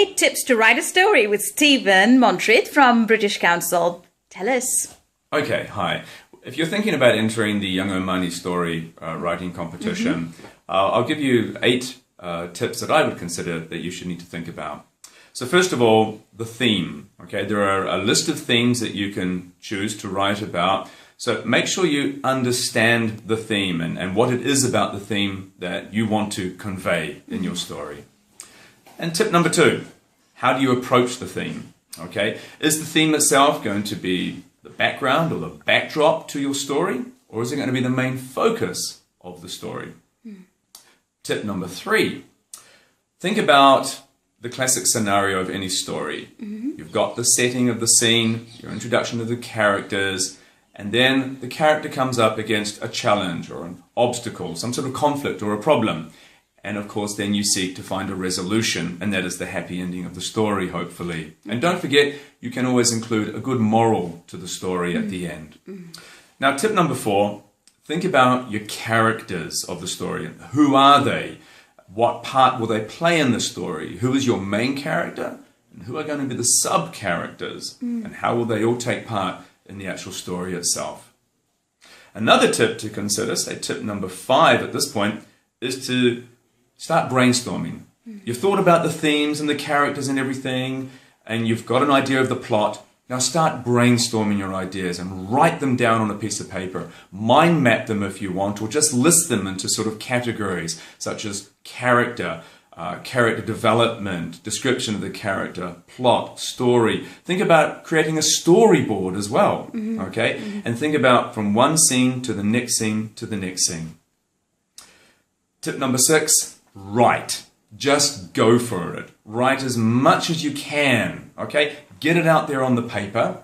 8 tips to write a story with Stephen Monteith from British Council. Tell us. Okay, hi. If you're thinking about entering the Young Omani story writing competition, I'll give you 8 tips that I would consider that you should need to think about. So first of all, the theme. Okay, there are a list of themes that you can choose to write about. So make sure you understand the theme and what it is about the theme that you want to convey in your story. And tip number 2, how do you approach the theme? Okay, is the theme itself going to be the background or the backdrop to your story, or is it going to be the main focus of the story? Tip number 3, think about the classic scenario of any story. You've got the setting of the scene, your introduction of the characters, and then the character comes up against a challenge or an obstacle, some sort of conflict or a problem. And of course, then you seek to find a resolution, and that is the happy ending of the story, hopefully. And don't forget, you can always include a good moral to the story at the end. Now, tip number 4, think about your characters of the story. Who are they? What part will they play in the story? Who is your main character? And who are going to be the sub-characters? And how will they all take part in the actual story itself? Another tip to consider, say tip number 5 at this point, is to start brainstorming. You've thought about the themes and the characters and everything, and you've got an idea of the plot. Now start brainstorming your ideas and write them down on a piece of paper. Mind map them if you want, or just list them into sort of categories such as character, character development, description of the character, plot, story. Think about creating a storyboard as well, okay? And think about from one scene to the next scene to the next scene. Tip number 6, write. Just go for it. Write as much as you can, okay? Get it out there on the paper.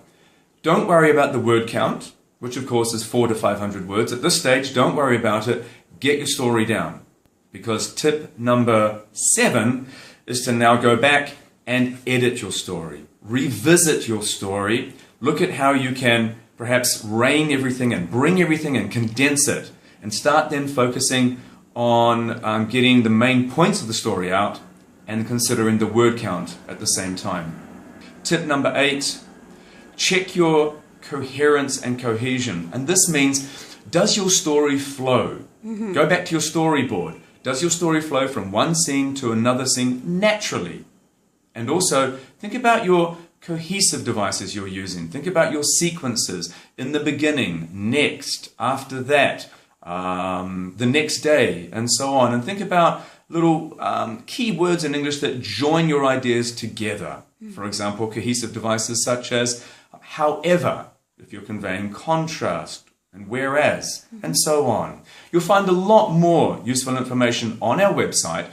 Don't worry about the word count, which of course is 400 to 500 words. At this stage, don't worry about it. Get your story down. Because tip number 7 is to now go back and edit your story. Revisit your story. Look at how you can perhaps rein everything and bring everything and condense it. And start then focusing on getting the main points of the story out and considering the word count at the same time. Tip number 8, check your coherence and cohesion. And this means, does your story flow? Go back to your storyboard. Does your story flow from one scene to another scene naturally? And also, think about your cohesive devices you're using. Think about your sequences in the beginning, next, after that, the next day, and so on. And think about little key words in English that join your ideas together. For example, cohesive devices such as however, if you're conveying contrast, and whereas, and so on. You'll find a lot more useful information on our website.